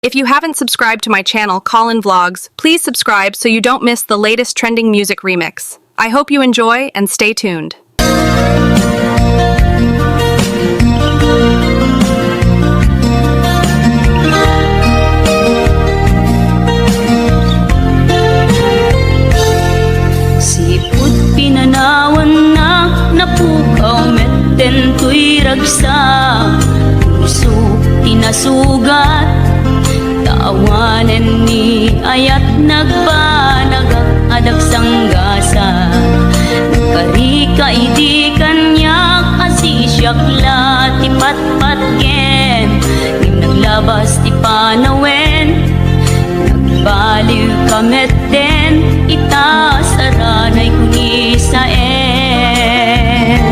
If you haven't subscribed to my channel, Colin Vlogs, please subscribe so you don't miss the latest trending music remix. I hope you enjoy and stay tuned. Sipot pinanawan na napukaw metten tuy ragsa puso tinasugat taawanen ni ayat nagbanagak adak sanggasa karika idi kanyak asisyak la tipatpatken nim naglabas ti panawen nagbaliw kametten itasaranay kuni saen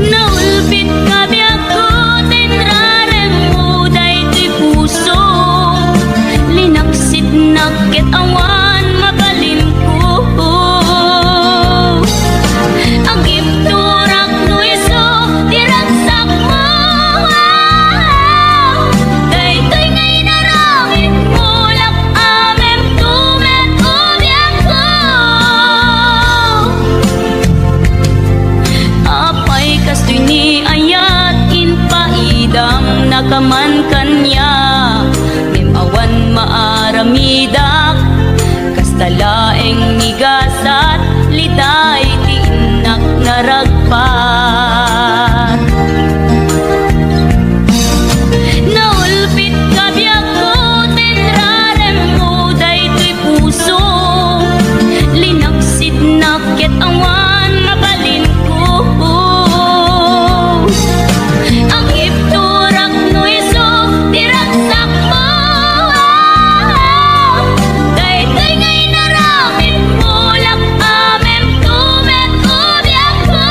naulpit kabiyak ko tenrarem uday ti puso linaksit nakit awan mabalim ko ang gipturak no iso diragsak mo daytoy ngay naramit mulak amem tumet ubyak ko apay kastoy ni ayat inpaidam nakaman kanya awan maaramidak kastalaeng nigasat liday tiinak naragpat naulpit kabiyak ko tenrarem uday tuy puso linaksit nakit awan mabalin ko ang ipturak no iso diragsak mo daytoy ngay naramit mulak amem tumet ubyak ko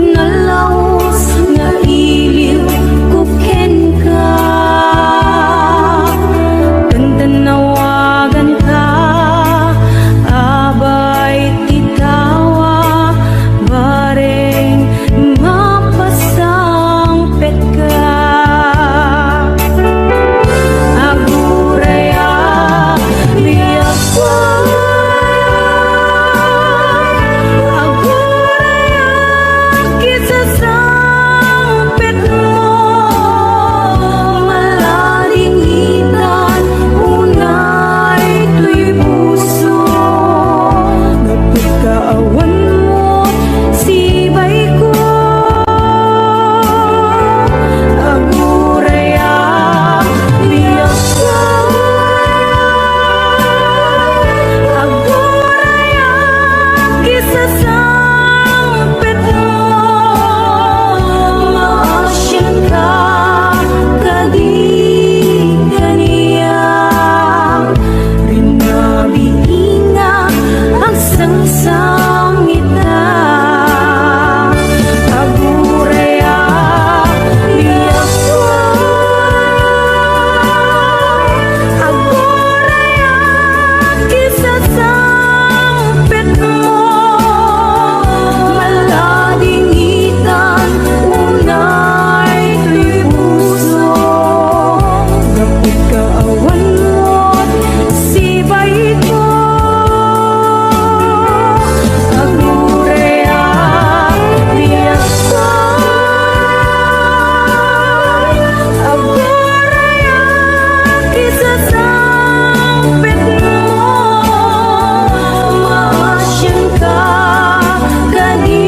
nalaos nga iliw kuken ka. Tanawagan ka, abay titawa, bareng mapasangpet ka. Aguraya, biyak ko, aguraya, kisasangpet mo, malalingitan, unay tuy puso. Napagkaawan mo, sibay ko. Aguraya, biyak ko, aguraya, kisasangpet mo, maasyan ka, kadi kaniya. Rinabiinga ang sangsangita. Aguraya, biyak ko, aguraya, kisasangpet mo, maladingitan, unay tuy puso. Gapit kaawan mo't sibay ko. Aguraya, biyak ko, aguraya, kisasangpet mo, maasyan ka, kadi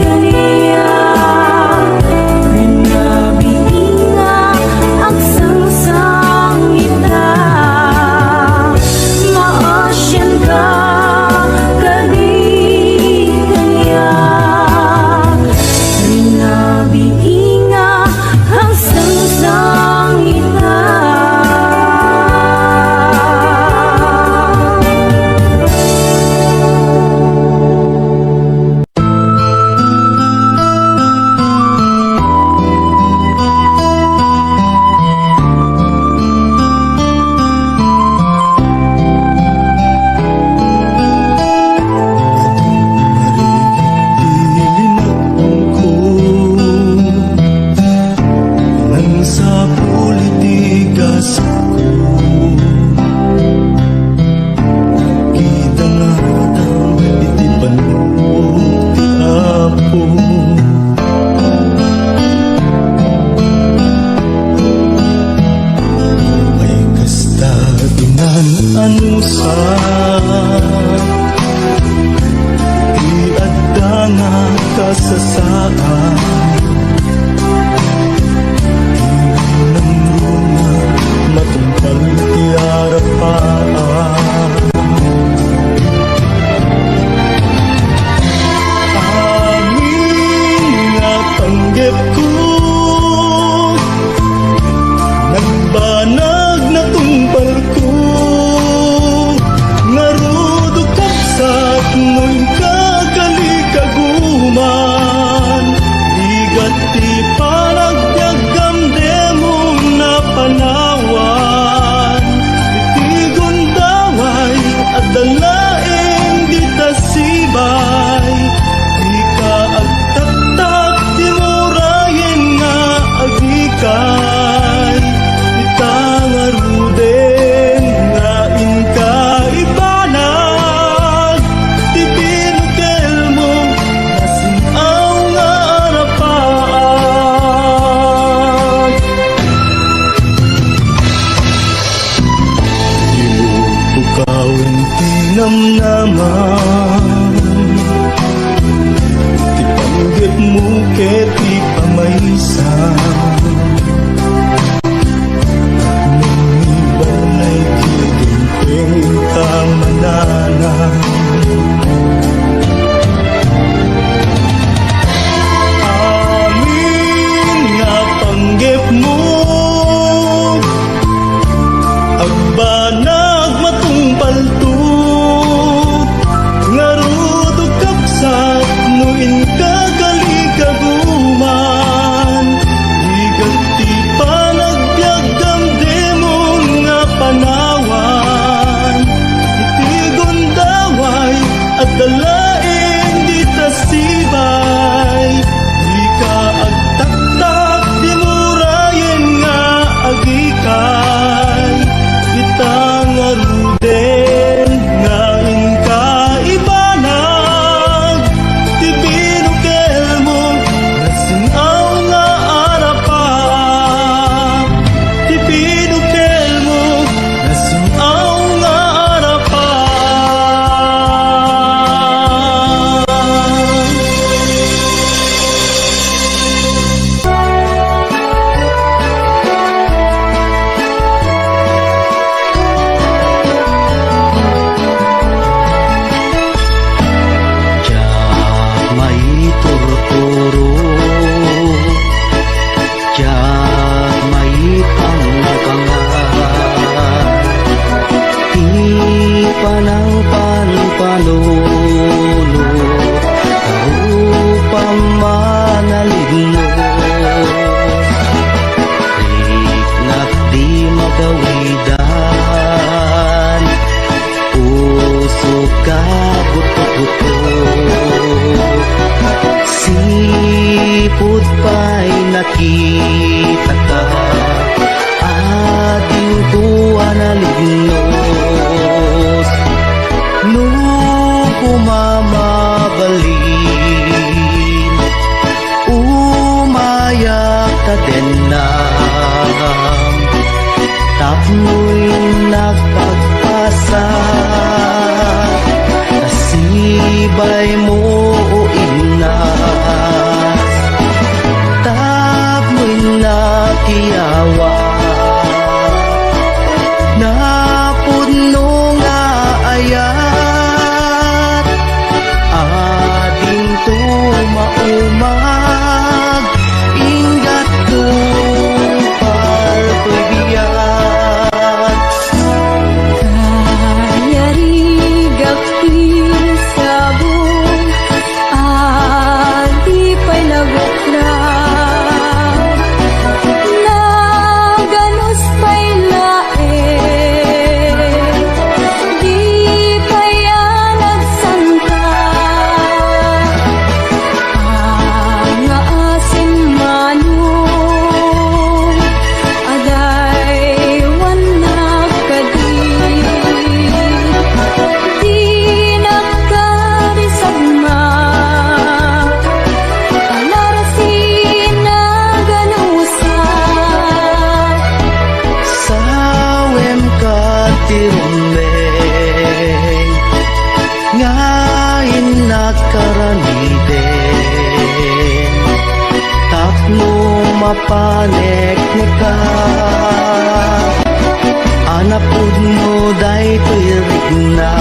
kaniya. Rinabiinga ang sangsangita, maasyan ka, kadi kaniya. Rinabiinga ang sangsangita. Nang sa politikas ako, kita nga ang iti panupot ti Apo. Ay kasta dinananusan, iadda nga kasasaan. Matumpal ti harapan. Amin nga panggep ko, nagbanag na tumpal ko, ngarudo kapsat mo'y kagalikaguman. Igat ti panagbyagam demo na panawan, iti gundaway at dalaeng ditasibay. Di ka agtatak ti murayen nga agikay, itangaruden nga inka ibanag, ti pinukel mo nasinaw nga arapaan. Ilubukawin ti namnaman, ti panggep mo ket ti pamaysa. Nung ibanay kidumpeng kamananan, amin nga panggep mo, agbanag matungpal to, nga at dalaing di tasibay. Di ka agtaktak, di murayen nga agikay. Itang aruden nga inka ibanag, di binukel mo nasingaw nga arapa. Di binukel mo nasingaw nga arapa. Diyak may turturo, diyak may pangkangan, di panang panpanuno, upang manalignos. Riknak di magawidan, usok ka buto-buto. Sipud pa'y nakita ka, ading tuwa na lignos. Nung pumamabalin, umayak ka din na. Tapno'y nagpagpasa, nasibay mo o inas. Tapno'y nakiyawa, napuno nga ayat. Ading tumaumag, ingat tupal to'y biyat. Kayarigap isabong adi pa'y nagukran. Naganos pa'y lae, di pa'y nagsanta. Ang asin manong aday wanak kadi. Di nagkarisagma, alarasin na ganusan. Sawem ka tirumeng, ngayon nakaramiden. Tapno mapanek ni ka, anapud mo day tuirig na.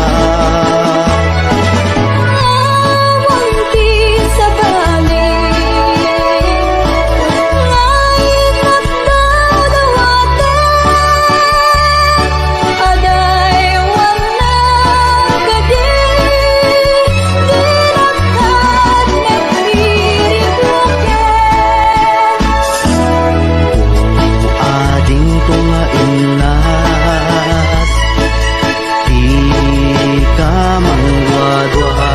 Awang ti sa balik, ngayon nagdadawaten. Aday wanak kadi, di nagkat nagriribloken. Ading tunga inas, di ka mangwadwa.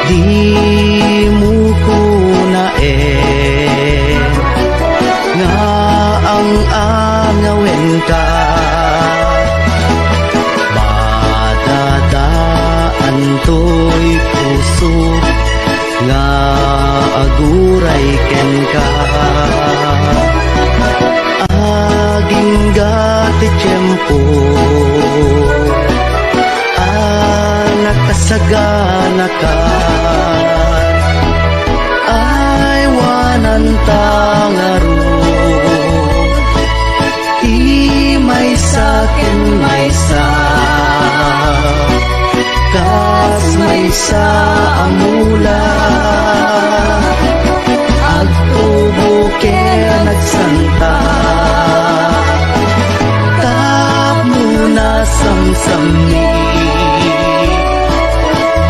Di mo ko naen, nga ang angawin ka. Madadaan to'y puso, nga aguray ken ka. Aging gati tiyempo, nakasagana ka. Ay wanan tangaro, di may sakin may sa. Kas may sa amula, agtubo kaya nagsanta. Tap muna samsami,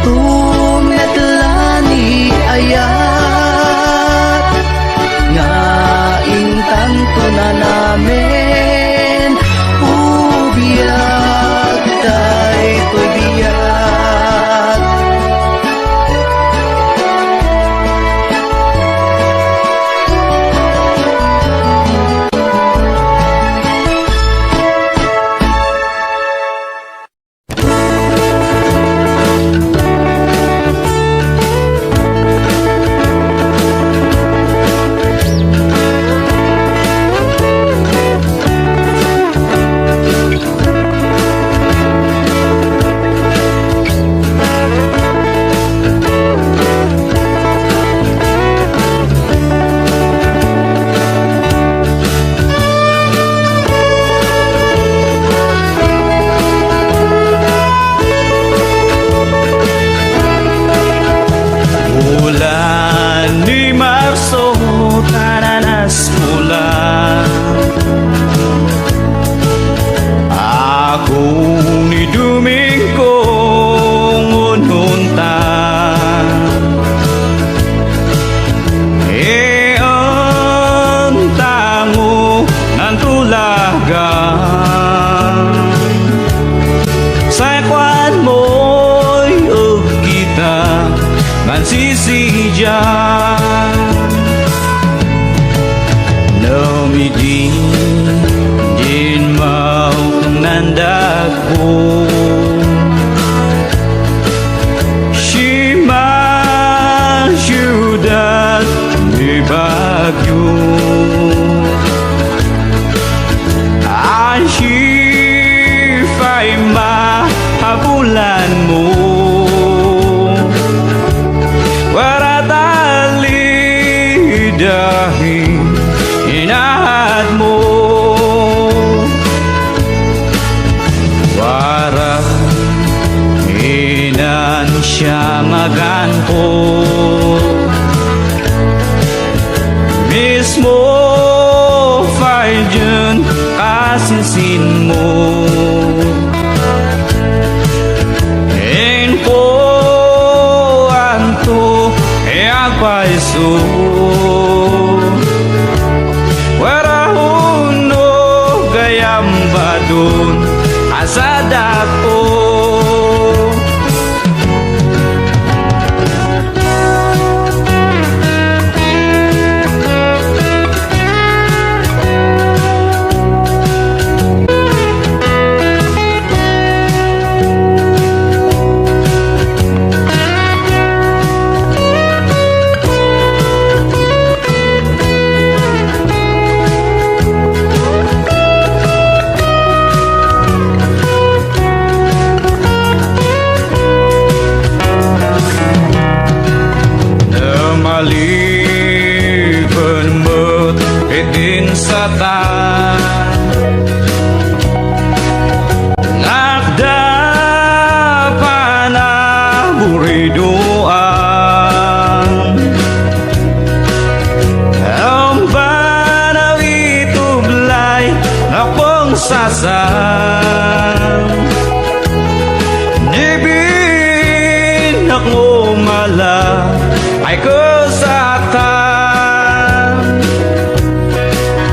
tumetlani ayat. Nga intan to na namin, ubiyag tayo to biyak. ni Dumingkong ununta. Ang tango ng tulagan sa kwan mo'y ug kita mansisijan. Namidin din mau nandako Shima syudad di Baguio Ashifay mahabulan mo waratali dahil inahat mo wara inan siya maganpo mismo fayun kasinsin mo info anto e agpaiso warahuno gayam badun asadak po maliban mo't itin sa nakda pa na buridoan ang banaw itublay na pong sasan nibin ako mala ay kesatan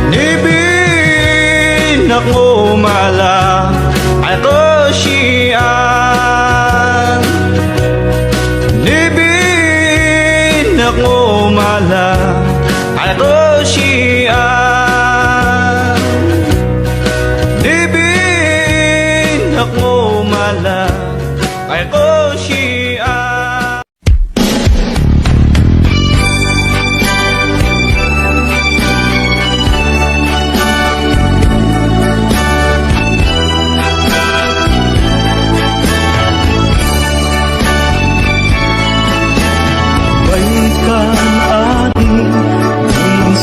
nibin ako mala ay kesian nibin ako mala ay kesian nibin ako mala ay kesian. Baikan ating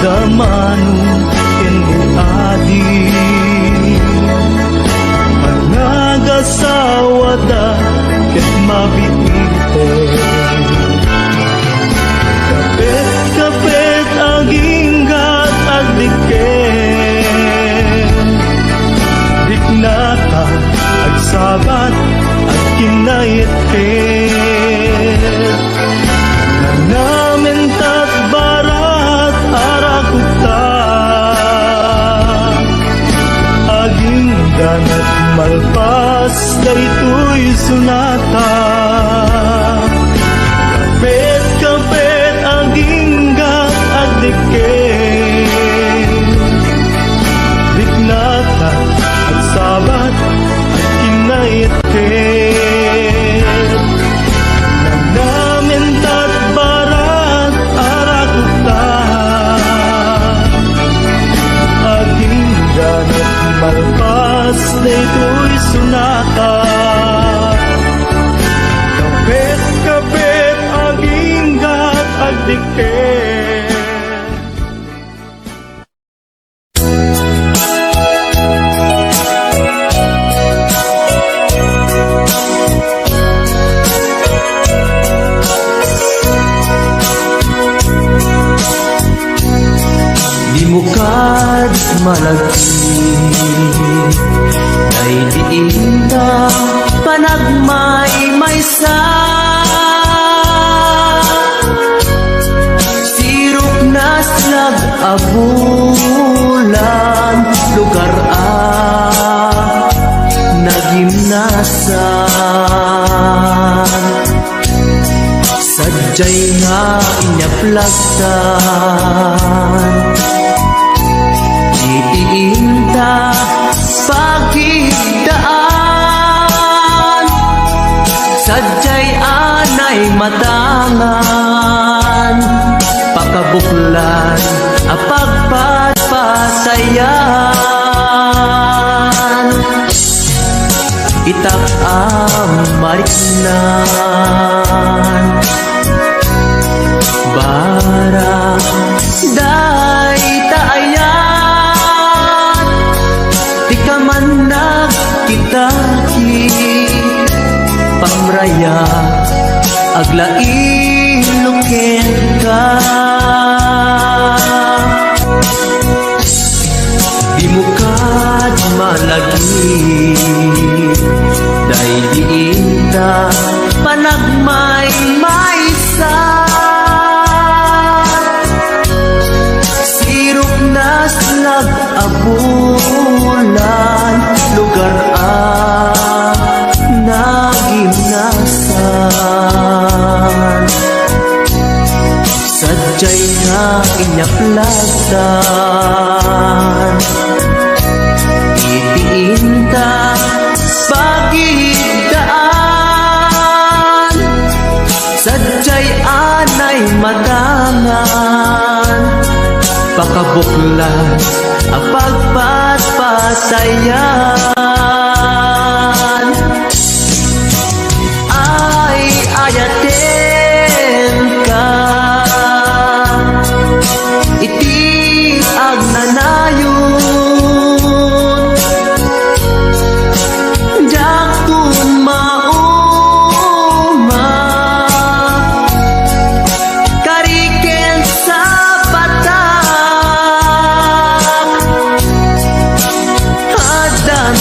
damano ken buadi panagasawa da ket mabitite kapit aginggat agdiken diknata agsabat at kinayetket nanamintat barat arakuta aging ganat malpas daytoy sunata kapit aging gat agdiken diknata agsabat at kinayetket nanamintat barat arakuta aging ganat malpas daytoy sunata kapit aging gat agdiken Di mukad malagsi ay diinta panagmay maysa sirok na slag abulan lugar nagimnasan sadyay nga inyaplagtan itiinta pagigdaan sadyay anay matangan pakabuklan apagpatpatayan itak mariknan barang day taayan di ka man nagkitaki pamraya aglain ka di mukad malagi day diinta panagmay maysa sirok na slag abulan lugar nagimnasan sadyay nga inyaplagtan itiinta pagigdaan sadyay anay matangan pakabuklan ang pagpatpatayan ay ayaten ka iti agnanayon jakun mauma kariken sa patak hadan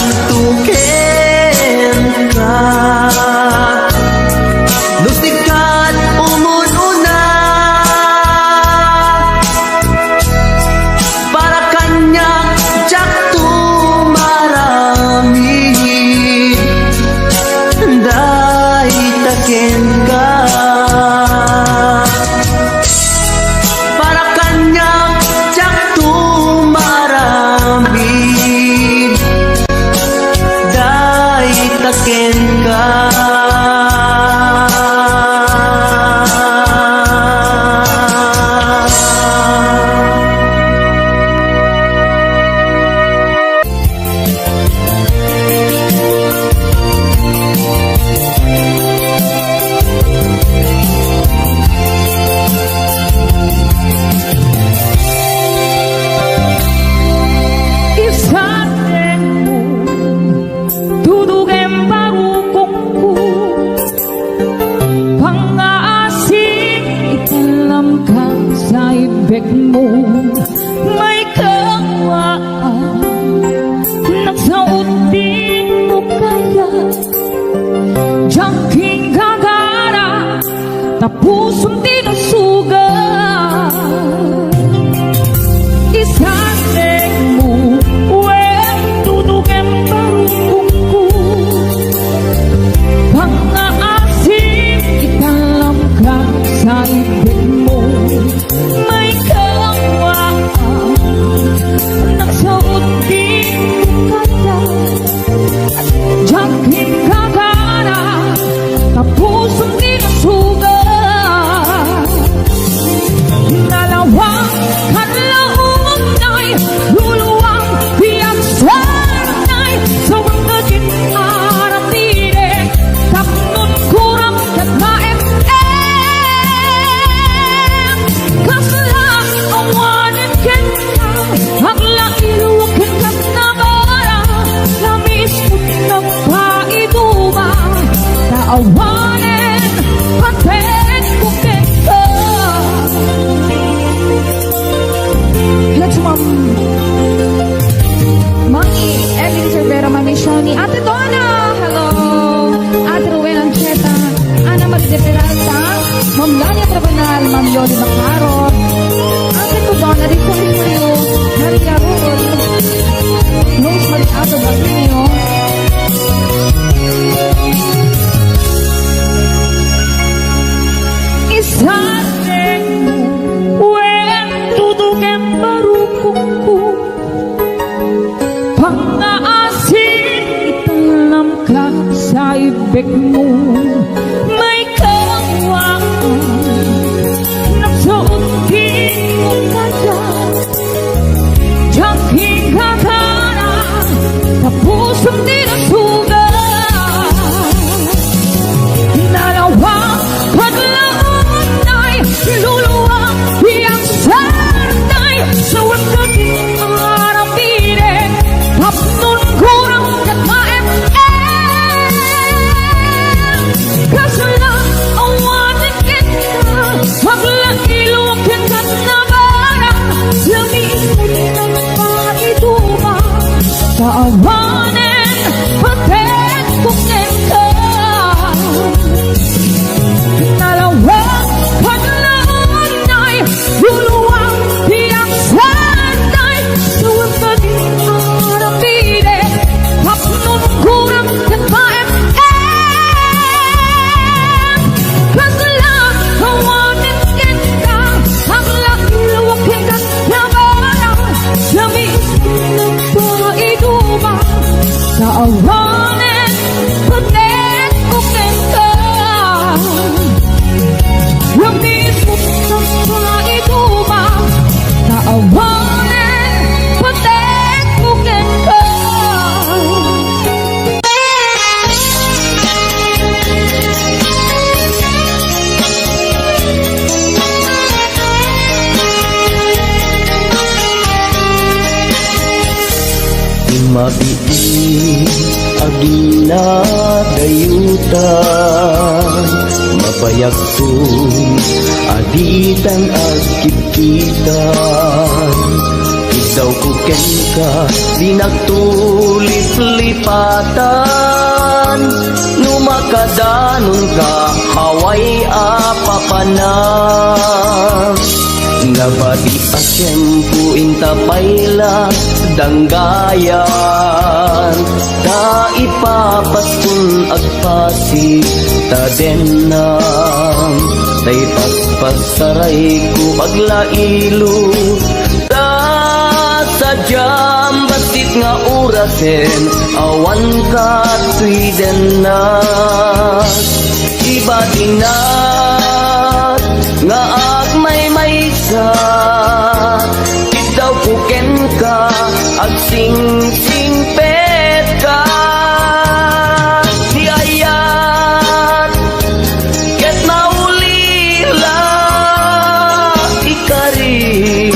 bibig mo may kawakan. Nagsuot din mo kada Diyak hingkakana sa pusong di nasugat. Nalawang paglaon ay luluwang iyang sanay sa wakas ng arapire. Hapnon ko ng kataim kaso lang awanin kita maglakilok kita na barang lamis ng paituma sa awanin patet kukin ka. Nalawang paglaon ay luluwang iyang sanay sa wakas ng arapire. Hapnon ko ng kataim kaso lang awanin kita maglakilok kita na barang lamis ng paituma sa awanin patet kukin ka. Yung mismo ng paituma sa awanin patet kukin ka. Mabiin agina dayutan mabayag ko aditan agkit-kitan ikaw ko ken ka di nagtulip-lipatan numakadanon ka haway apapanan nabati asyempo intapayla danggayan ta ipapaskun agpasi ta denang tay paspasaray ko aglailo ta sadyam basit nga urasen awan ka tuidenas ibatinat nga agmay ikaw kuken ka agsing-sing pet ka di ayat ket maulila ikarim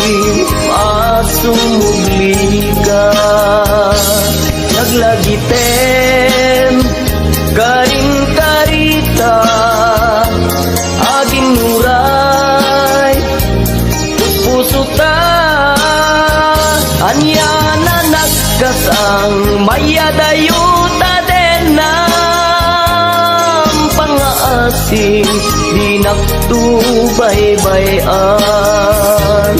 asumugli ka naglagiten karing karita aging nuray pusuta anya na nagkasang mayadayuta den ng pangaasing di nagtubay-bayan.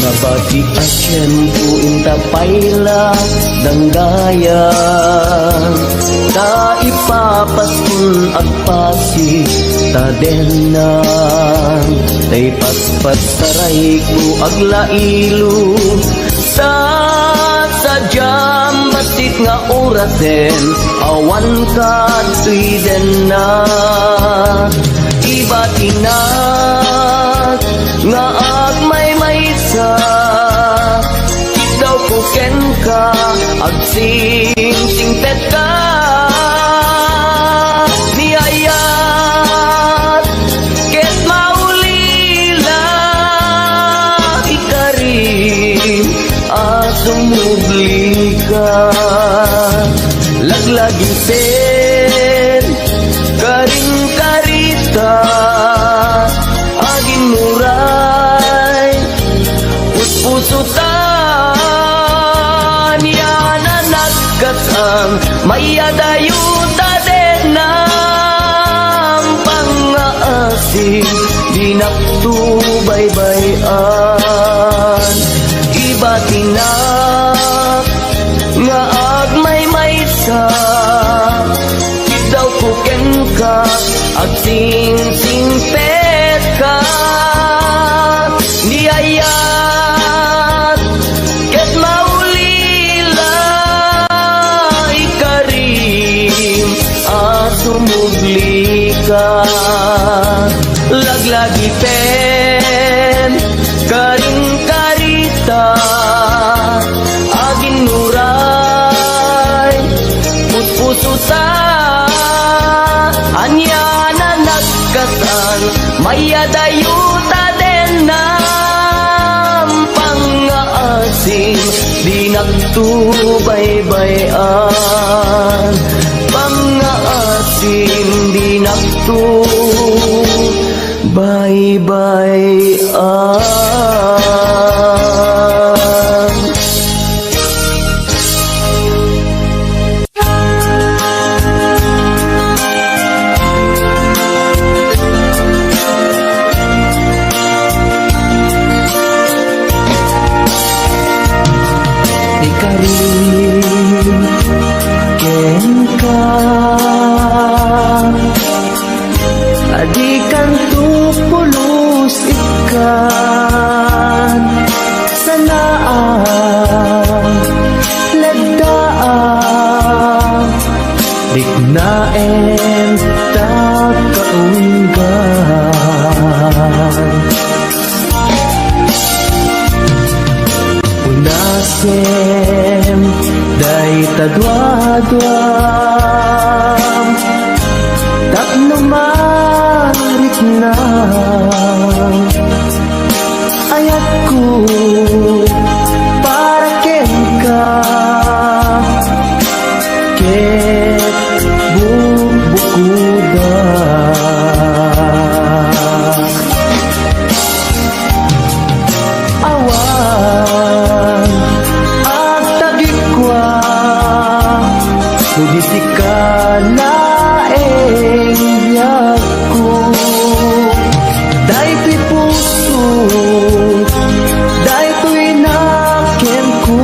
Nabati asyempo intapayla danggayan ta ipapaskun agpasi ta denang tay paspasaray ko aglailo sa sadyam basit nga orasen awan ka tuiden na ibatinat nga agmay-maysa ikaw kuken ka agsing-singtet ka niyayat ket maulila ikarim asumugli ka laglaging sen karing karita aging muray pusutan yana nagkasang mayadayuta den ng pangaasing di di naktubaybayan. Iba tinak nga agmay sa daw kuken ka at sing-singpet ka niyayat ket maulila ikarim asumugli ka laglagi pen karing karita agin nuray puspususa anya na nagkasal mayadayuta den ng pangaasim di naktubaybayan pangaasim di naktubaybayan. Ikarim ken ka adikan tupulus ikan sanaan ledaan dignaen takaunggan unasem day tadwadwam tapno marit na ayat ko para ken ka ket bubukuda awan at tagikwa Nudisika laeng biyaku Dayto'y puso Dayto'y naken ko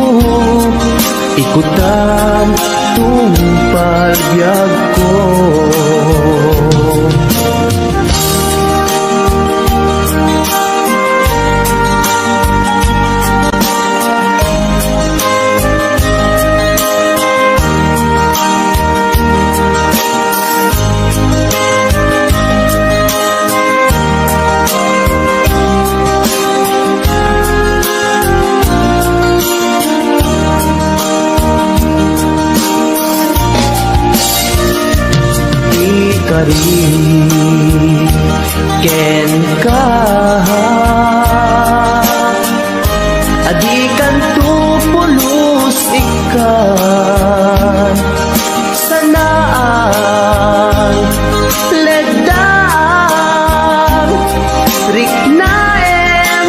Ikutan tumpal biyag ko ken ka adikan tupulus ikan sanaan ledaan riknaen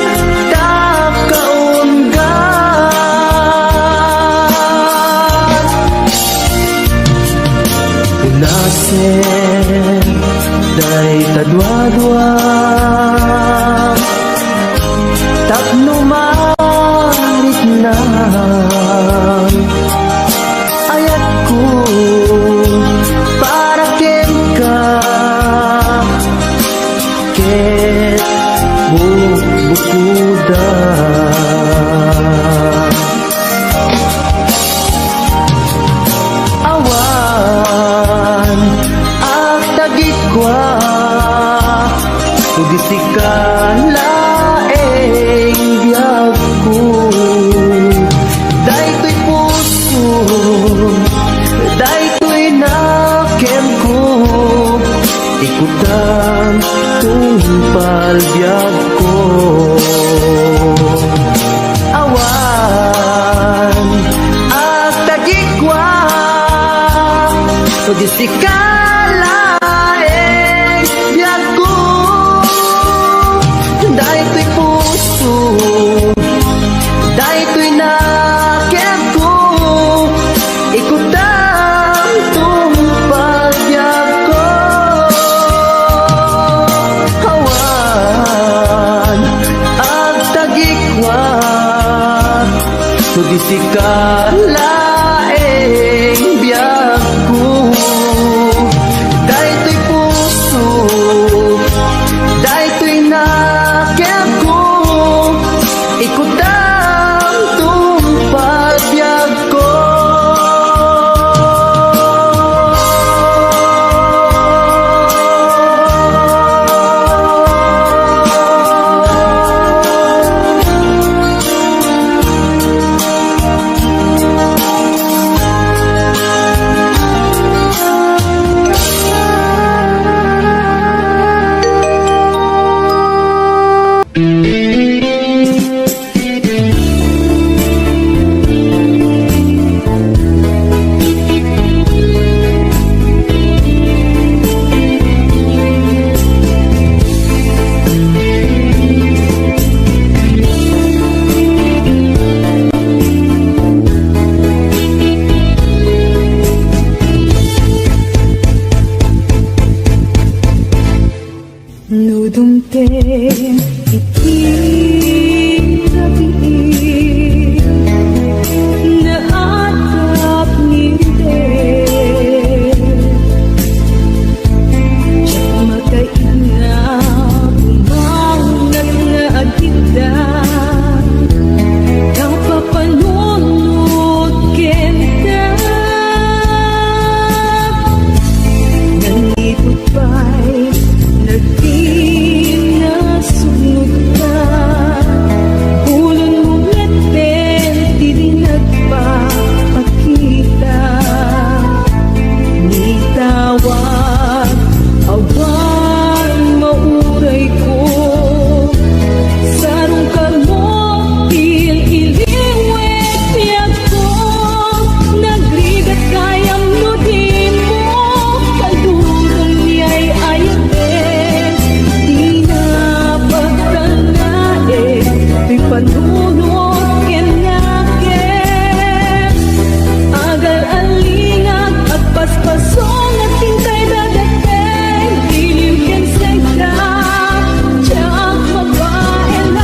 takaunggan unasen day tadwadwa tapno marit na ayat ko para ken ka ket bubukuda awan at tagikwa Tugisika laeng biyag ko Dayto'y puso Dayto'y naken ko Ikutan tumpal biyag ko Awan at tagikwa Tugisika laeng biyag ko Dayto'y puso Dayto'y naken ko Ikutan tumpal biyag ko Awan Dudumpen itinabiin na atap ninde Diyak magkaina bumanat na agita kapapanunod kenta nangipot pa'y nagpinasunod ka Bulon mong laten, di nagpapakita Nitawag, awan mauray ko Sarong kalmo, il-iliwet tiyak ko Nagrigat kayang nudin mo Kalduran niya'y ayatin Di na pagtanae Di panunod kenaken Agal alingag at paspasong at hintay dadateng Iliw ken segda Tiyak mabaelanin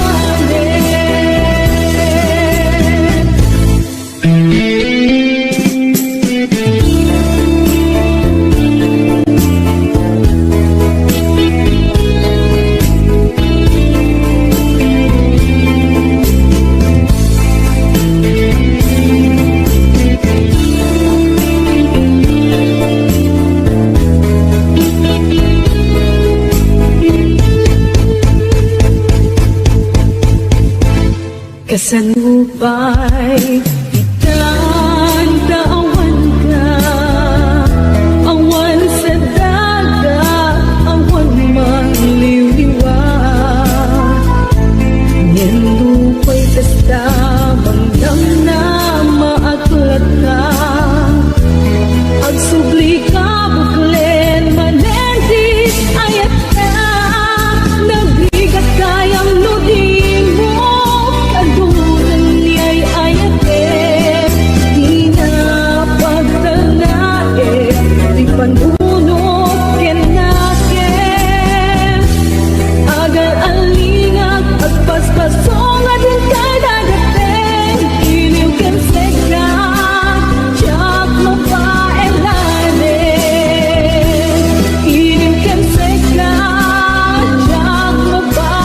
Kasanupay itandaawan ka Awan sa dagat, awan mangliwliwat Nilupay kasta mandam na maatlat ka Agsubli ka buklen manendis ayat ka Nagbigat kayang nudin mo Kaduran niya'y ayatin Di na pagtanae Di panunod kenaken Agal alingag at paspasong at hintay dadateng Iliw ken segda Tiyak mabaelanin Iliw ken segda Tiyak mabaelanin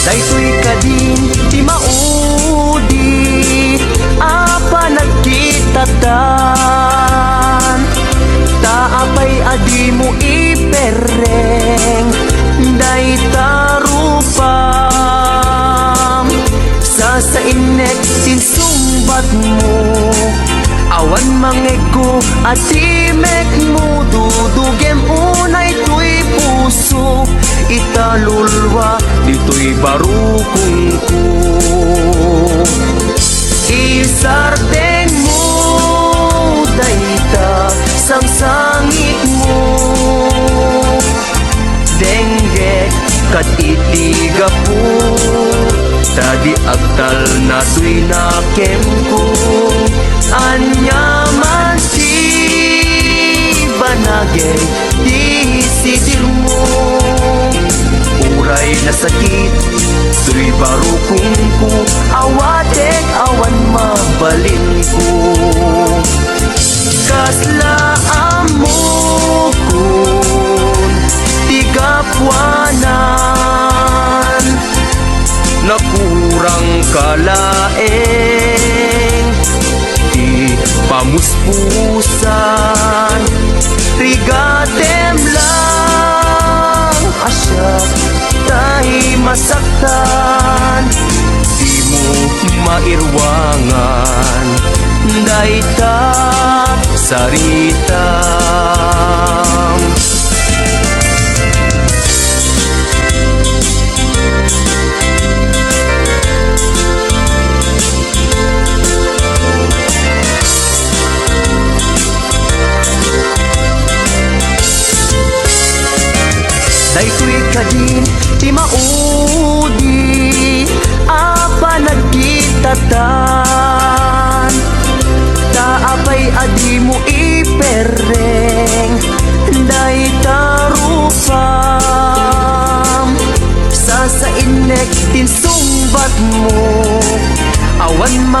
Daytoy ka din di maudi apa nagkitatan taapay adi mo ipereng day tarupam sa inek sinsumbat mo awan mangego at simek mo dudugem unay tuy puso italulwa dito'y barukong ko isarteng mo dayta sangsangit mo denggek kat itiga po tadi agtal na tuy nakem ko anyaman si banagay di sisil mo uray na sakit tuy barukong ko awatek awan mabalin ko kaslaan mo kun tigapwanan nakurang kalaeng di pamuspusan rigatem lang asya tahi masaktan di mo mairwangan dayta sarita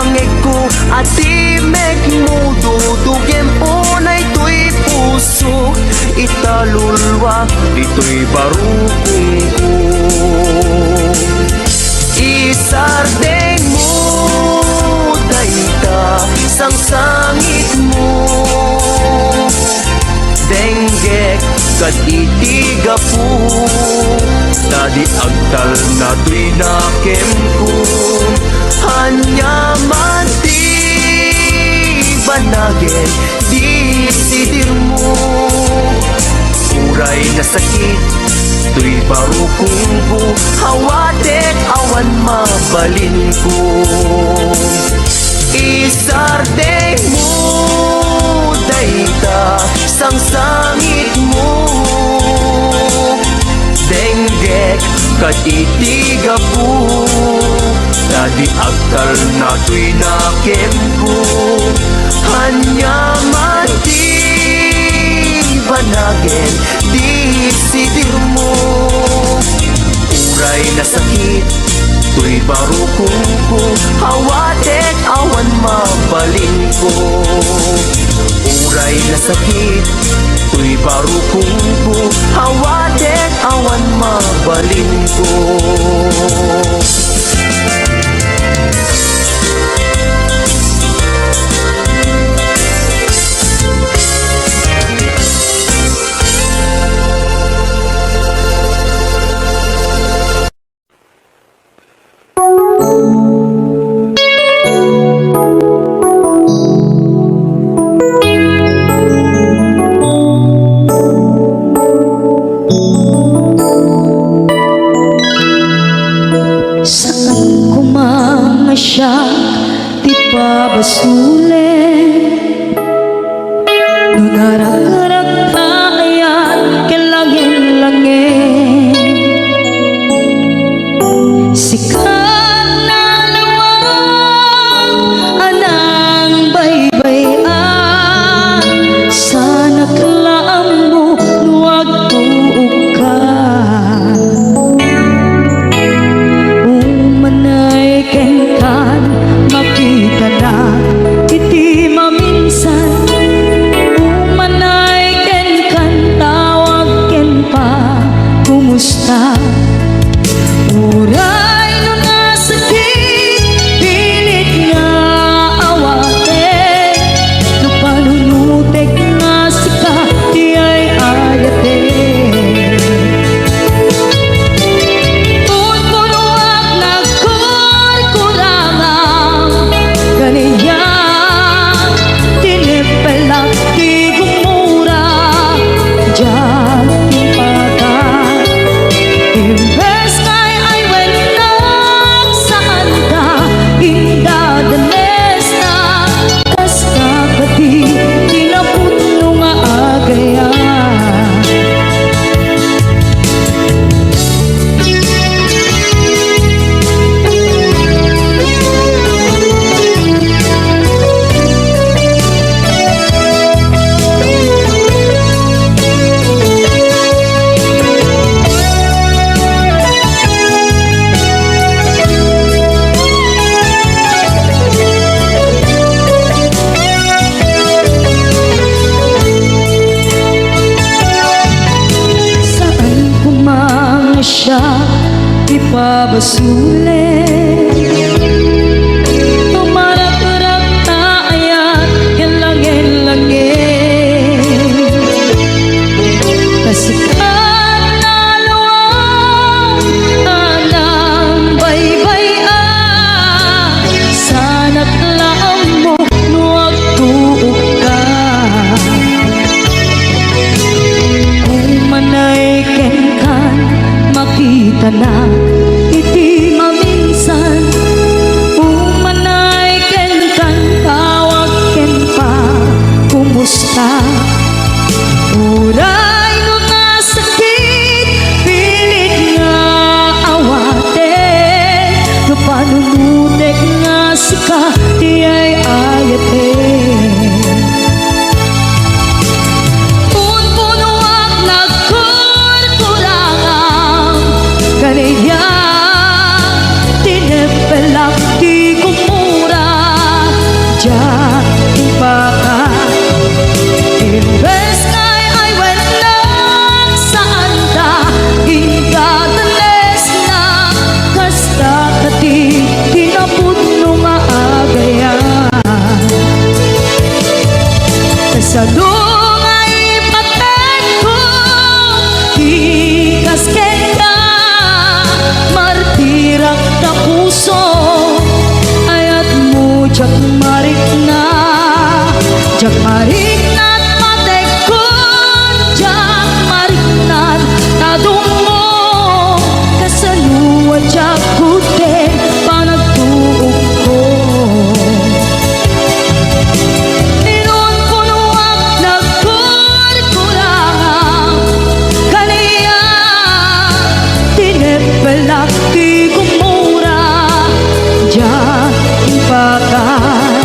langit ko at timek mo dudugem unay to'y puso italulwa dito'y barukong ko isardeng mo dayta sang sangit mo denggek kat itiga po tadi agtal na tuy nakem ko hanya manti banagin di sidir mo uray na sakit tuy barukong ko hawatek awan mabalin ko isardeng mo dayta sang sangit mo denggek kat itiga po tadi agtal na tuy nakem ko hanya mati banagin di sidir mo uray na sakit tuy barukong ko hawatek awan mabalin ko uray na sakit tuy barukong ko hawatek awan mabalin ko Saan kumamasya di pa basulit Nunarag-arag tayan kilangin-langin Sikat na lawang anang baybayan Sana kalaan mo nuwag tuog ka Umanay kenkan makita na iti maminsan Umanay kenkan tawag ken pa kumusta Uray no nasakit pilit nga awate No panunutek nga sika di ay ayate Punpunuak nagkurkurangang Ganiya tinipelak di gumura Diyan impagat Imbes kay ay wenang saan ka indadanes na Kas kakati tinapuno nga agaya Saan kumamasya ipabasulit Tumarag-arag tayan kilangin-langin Kasikat na luwang anang baybayan Sana't laang mo nuwag tuog ka Umanay kenkan makita na iti maminsan sa dungay paten ko ikasken ka martirak na puso ayat mo jak marik na patek ko jak marik na tadong mo kasaluwa jak kute panagtuok ko Inon punuak nagkurkurangang kaniya tinepelak di kumura Diyan ipakan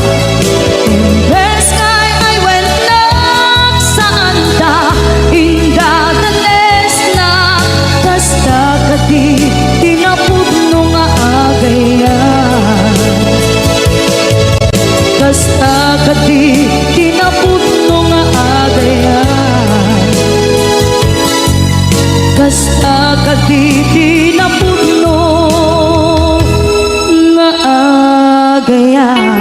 Imbes kay ay wentak saan ta indadanes na Kasta kati tinapudno nga agayan Kasta kati tinapudno nga agayan Kasta kati tinapudno nga agayan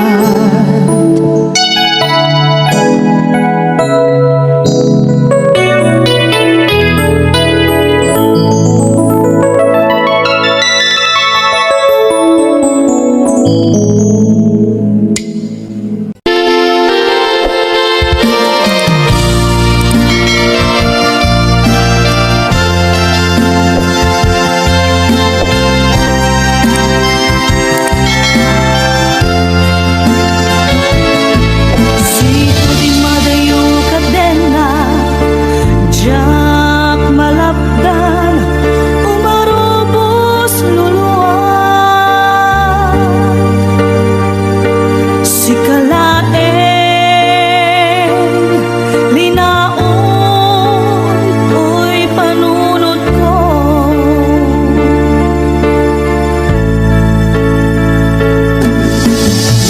Sito di madayo kadena Jak malapdan umarubos luluan Si kalaeng linaon ko'y panunod ko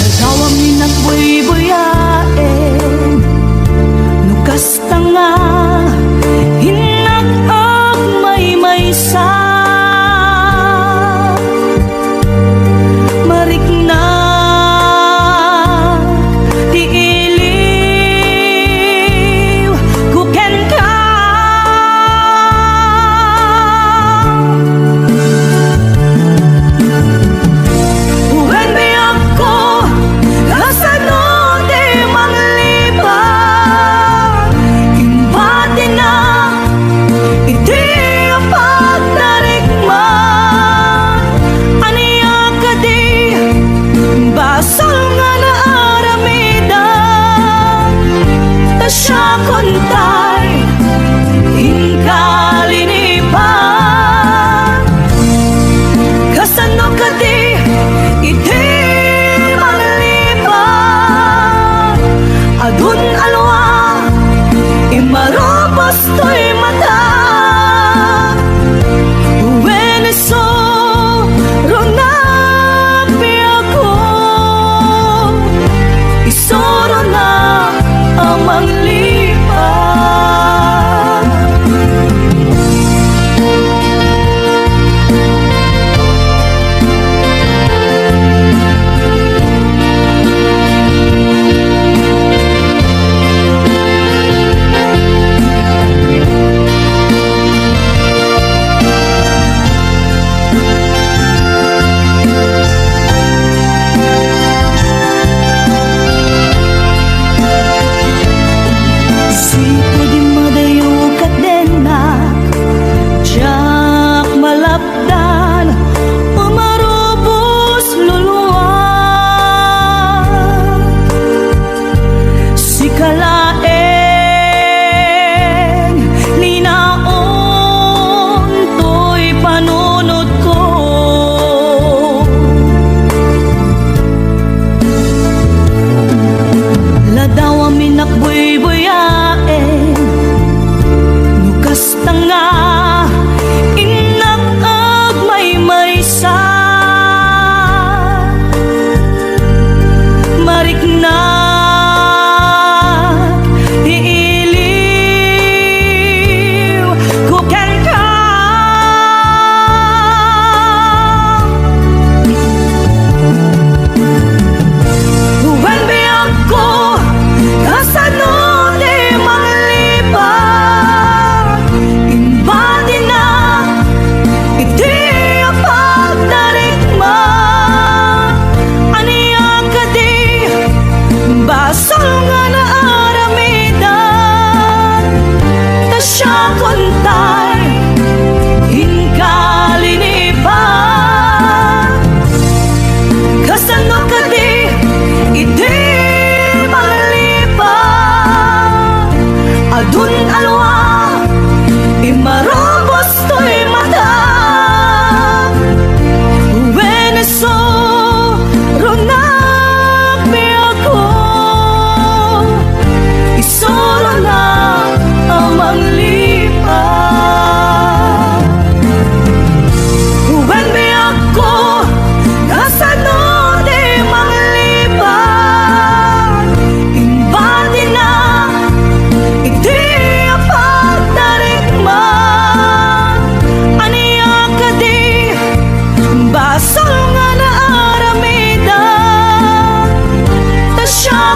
Nagawang ninagbuy-buyain Nukas tanga Hinag-ag may-maysa Marikna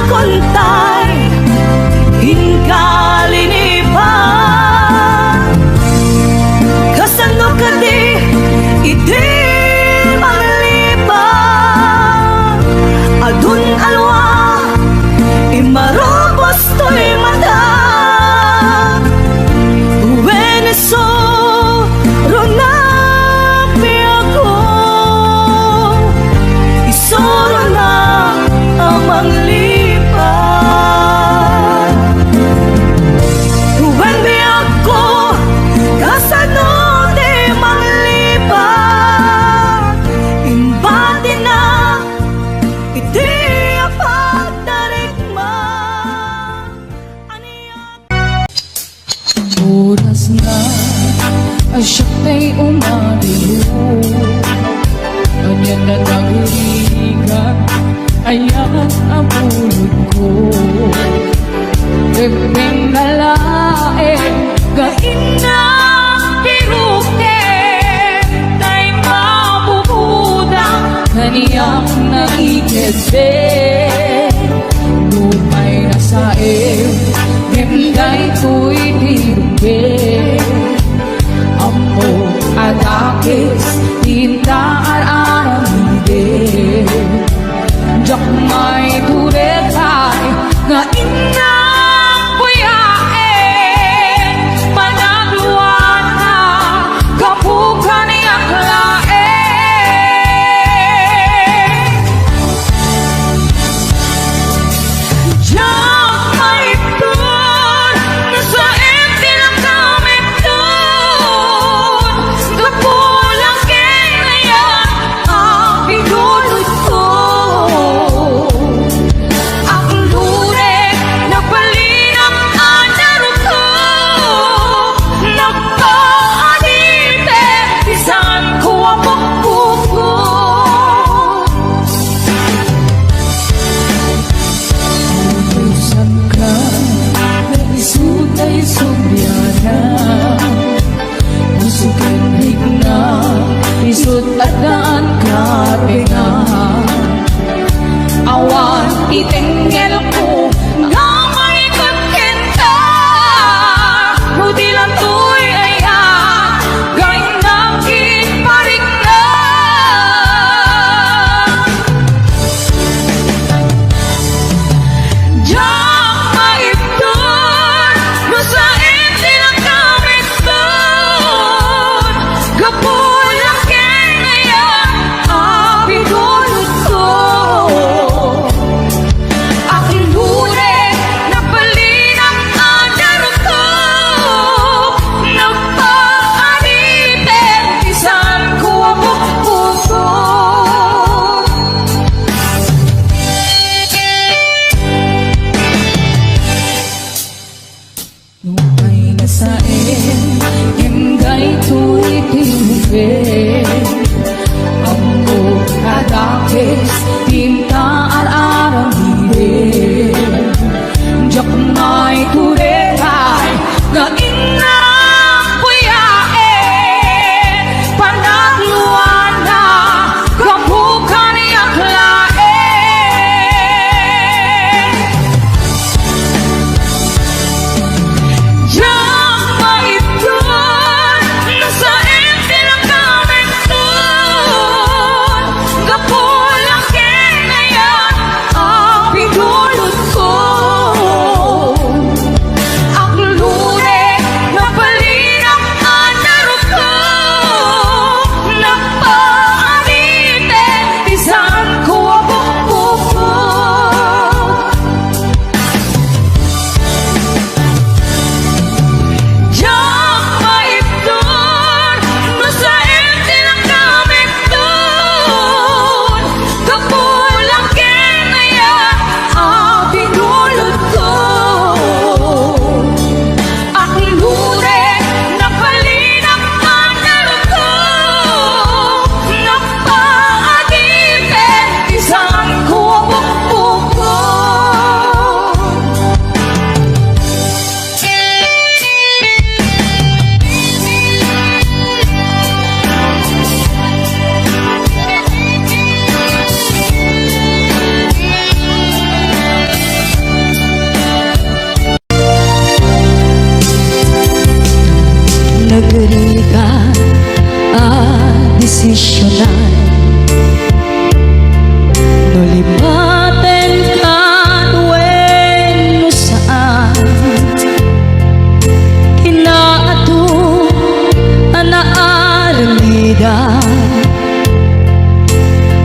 kontay hinkalinipan kasano ka di iti manglipan adun alwa imarobos to'y mata Veneso ronapi ako isoro na amang lipan Wenbi ako kasano di manglipan imbati na iti apagdarigma Oras na ay siya may umaliho Kanya na naghihigan Ayan ang ulod ko Iping nalae Gain na piruke Tay mabubuda Kaniyang nangikete Lumay na sae Himday ko'y diruge Amo adakis Tinta aramide Jak may turetay Nga inang buyae Panagluan na Kapukan niya klae Jak may tur Nasa empty lang kami dun Kapulang kaya Ang idulot ko Ang lure Nagpalinang anaro ko Nagpaanite Isan ko ang pagkuko Utusan ka Na isutay subyana Usukin higna Isut at daan karena Awan itinggel ko Nga may kagkenta Rudi lang to'y aya Gawin ng kitparik na Diyak maipton Masain silang kamit doon Gapulang kaya Apidulot ko Ang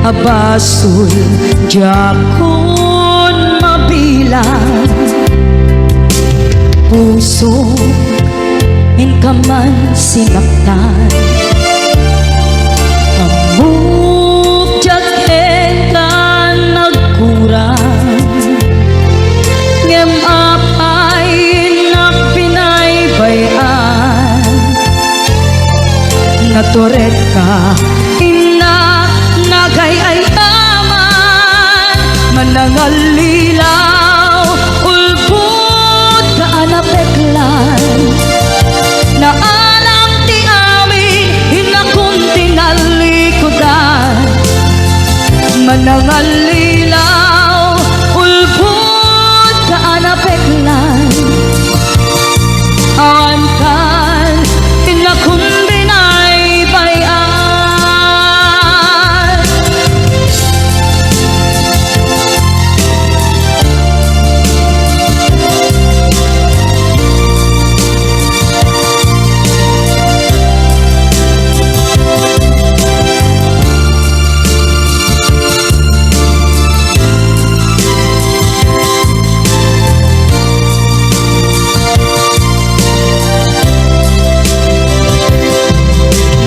abasul jakon mabilang puso in ka man sinaktan amuk jaken ka nagkurang ngem apay nagpinaybayan naturet ka ina nagay ay taman manangalilaw ulbut ka anapeklan na alam ti amin hinakong tinalikudan manangalilaw ulbut ka anapeklan awan kan hinakong binaybayan.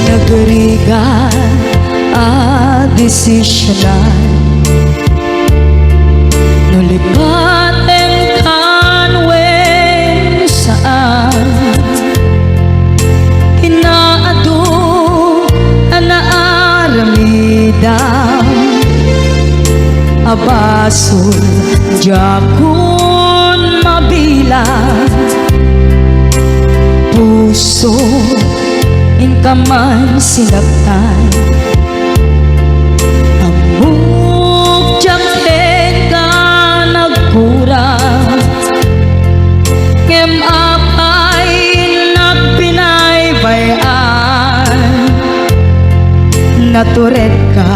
Nagriga a desisyonan nulipaten kanwen saan inaado anaaramidam abasul jakun mabilang puso in ka man sinaktan amuk jaken ka nagkurang ngem apay nagpinaybayan naturet ka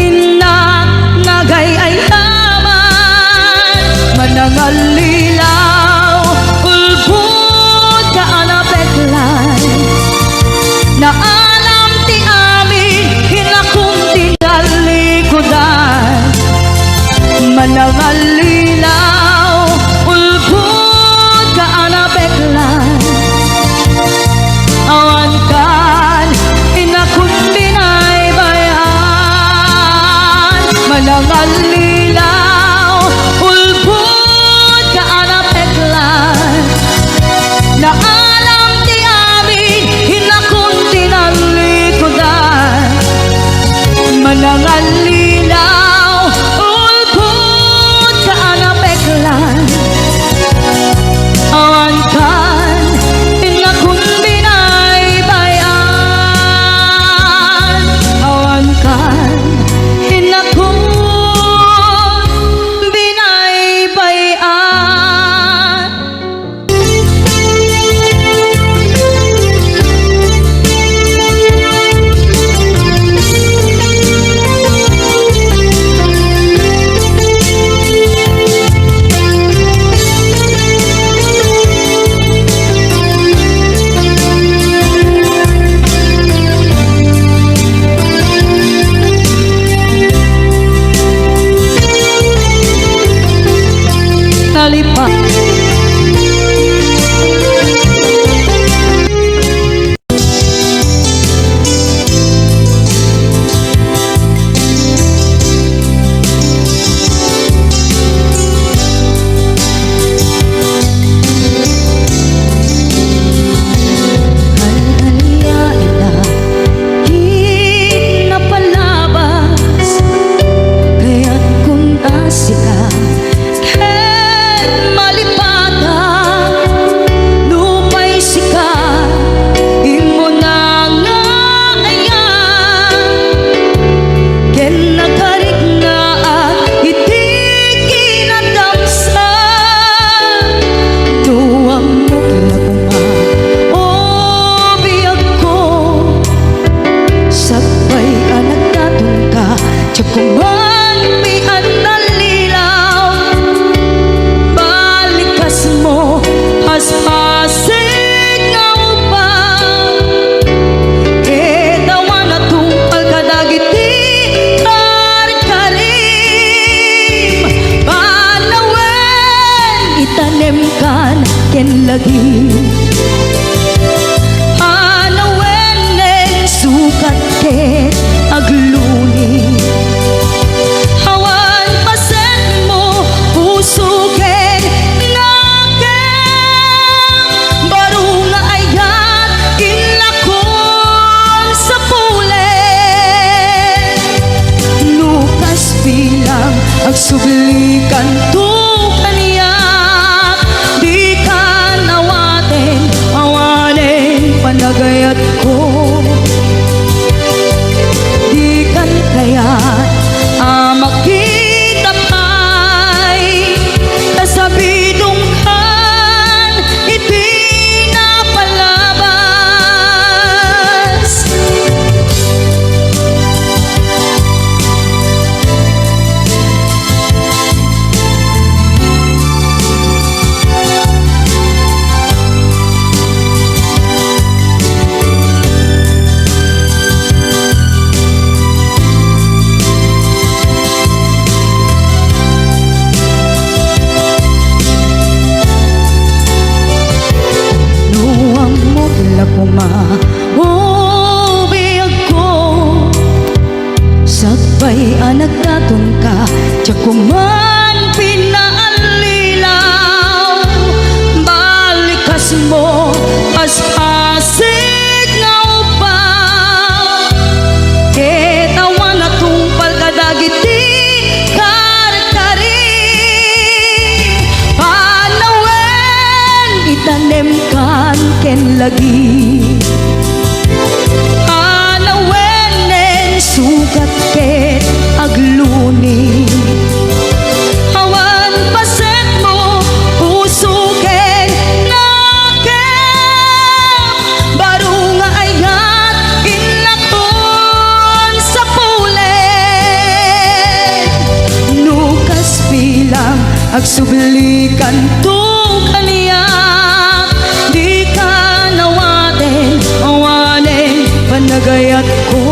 inak nagay ay taman manangalilaw ulbut ka anapeklan na alam ti amin hinakong tinalikudan manangalilaw ulbut ka anapeklan awan kan hinakong binaybayan manangalilaw ulbut ka anapeklan na alam ti amin hinakong tinalikudan manangalilaw ulbut ka anapeklan awan kan hinakong binaybayan awan kan hinakong binaybayan. Nalipa Mali lagi. Anawenen sukat ket agluni, awan pasen mo pusuken naken, baru nga ayat inlakon sa pulen. Lukas bilang agsublikan tu kaniyak, di ka nawaten awanen panagayat ko. Di kan kayat makita pa'y kasabidong kan iti napalabas. Nuwang mo lakuma o biyag ko, sakbay anak naton ka, tiyak kuman pinaalilaw. Balikas mo as-asig nga upaw, etawan na tungpal kadagiti kar-kari. Panawen itanem kan ken lagi, anawenen sugat ket agluni, awan paset mo pusuken naken, baru nga ayat inlakon sa pulen. Nukas bilang agsublikan tu kaniyak, di ka nawaten awanen panagayat ko.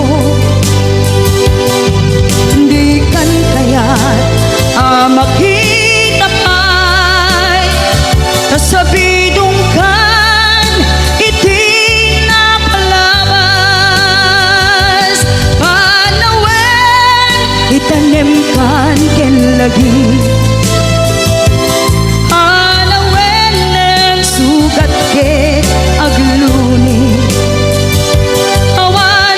Di kan kayat makita pa'y kasabidong kan iti napalabas. Panawen itanem kan ken lagi, anawenen sugat ket agluni, awan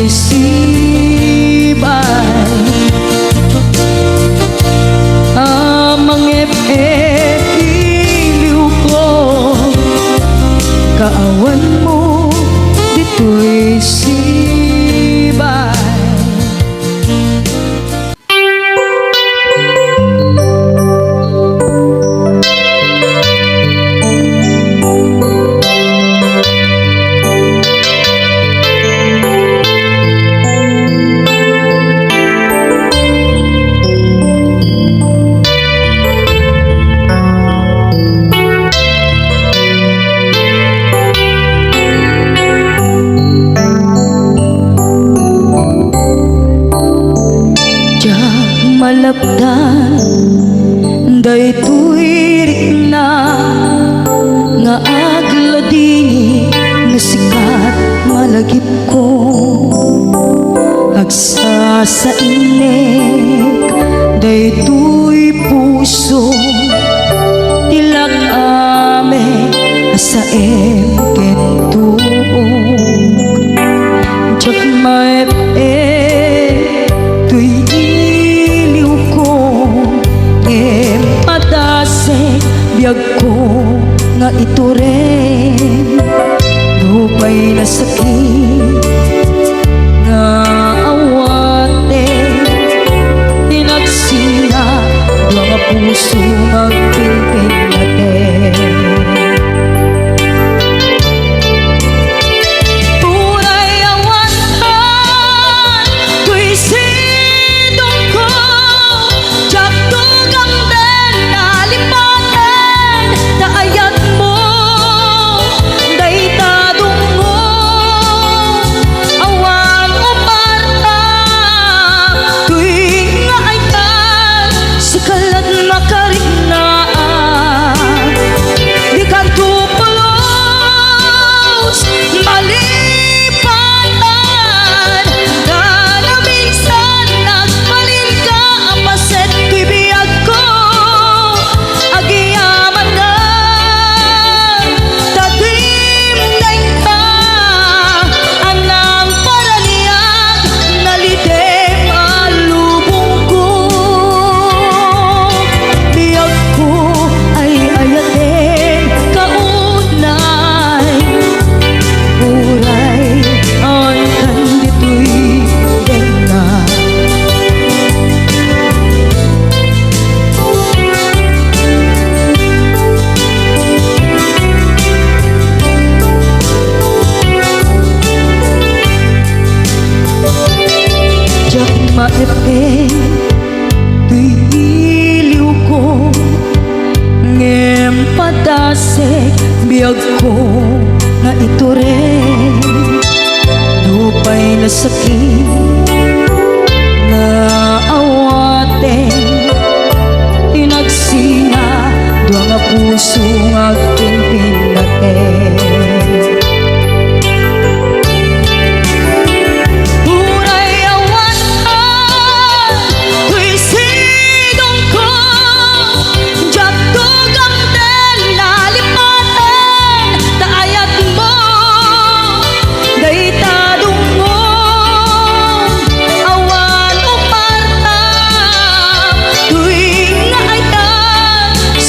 sibay amang iliw ko kaawan mo dito'y sibay. Malapdan daytoy na nga agladi nga sikat malagip ko agsa sa inek daytoy puso tilak ame asaem kentuog jak maep biyag ko nga ito rin lupay na sakit nga awate tinagsina mga puso magpilpil natin. Tunay awantan tuy sidong ko jak tugang den nalipaten ayat mo daytadong mo awan uparta tuwing nga ay tan sikalat makariknaan di kantupulos malipatan na minsan nagpalit ka ang paset tuy biyag ko agiyaman na maepe tuy iliw ko ngem padasek biyag ko nga ito rin lupay na sakit na awate tinagsina dua nga puso nga pinpinaten.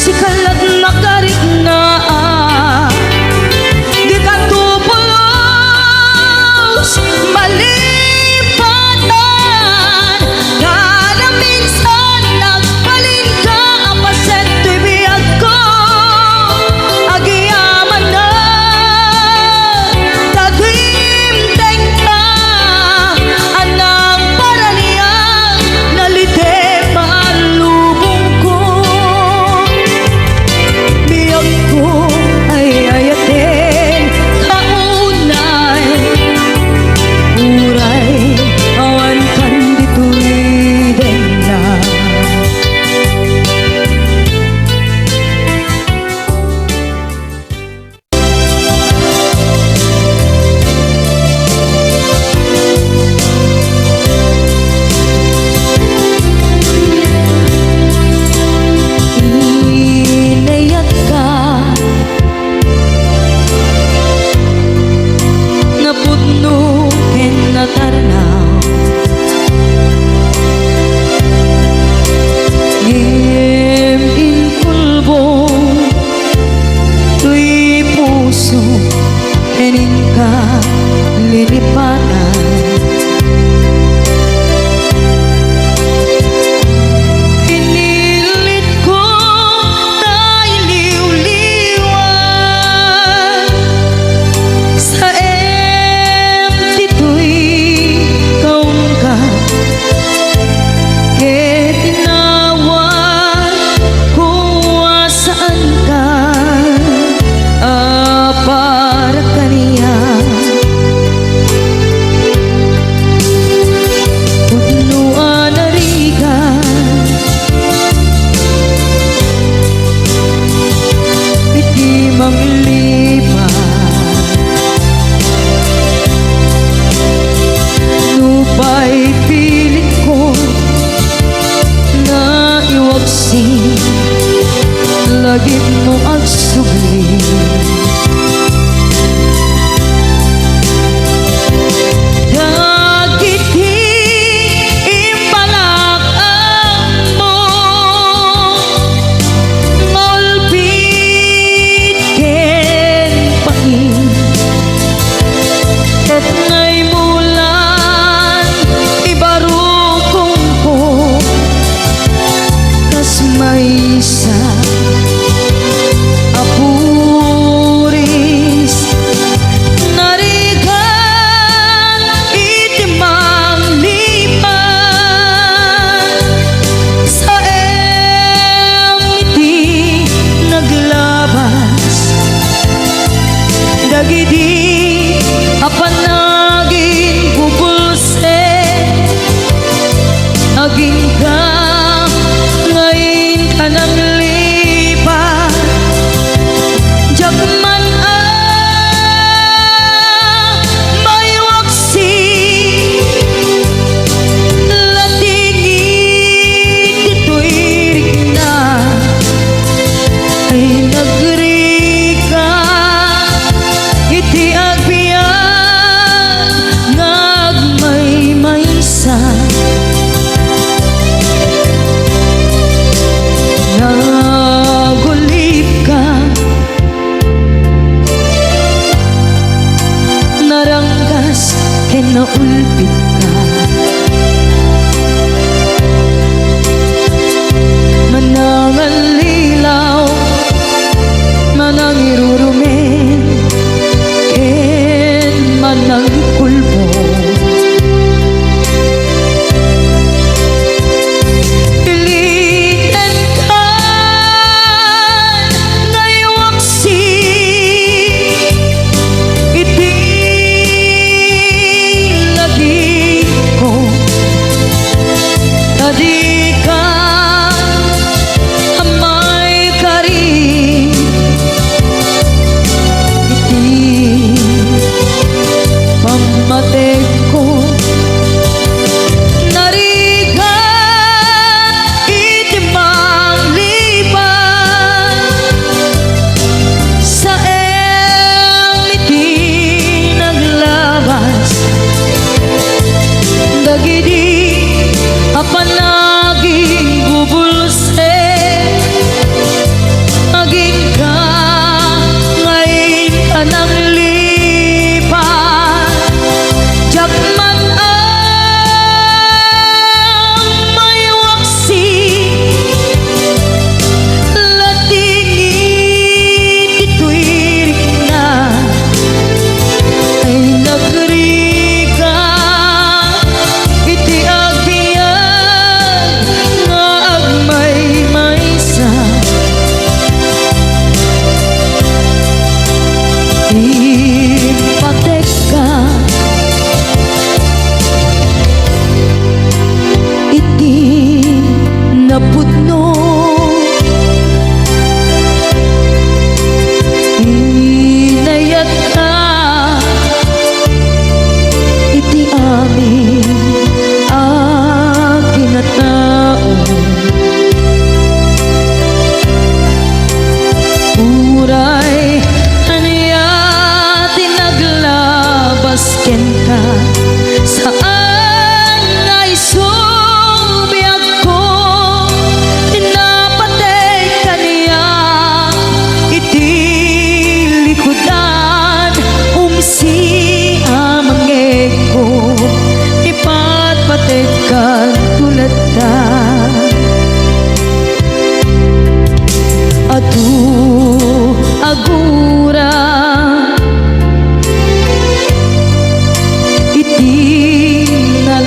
Sikalat makariknaan lipatan. Pinilit ko tayo liw-liwan sa empty to'y kaungkat. Ket tinawag kung saan ka, para kaniya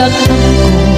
dakdak ko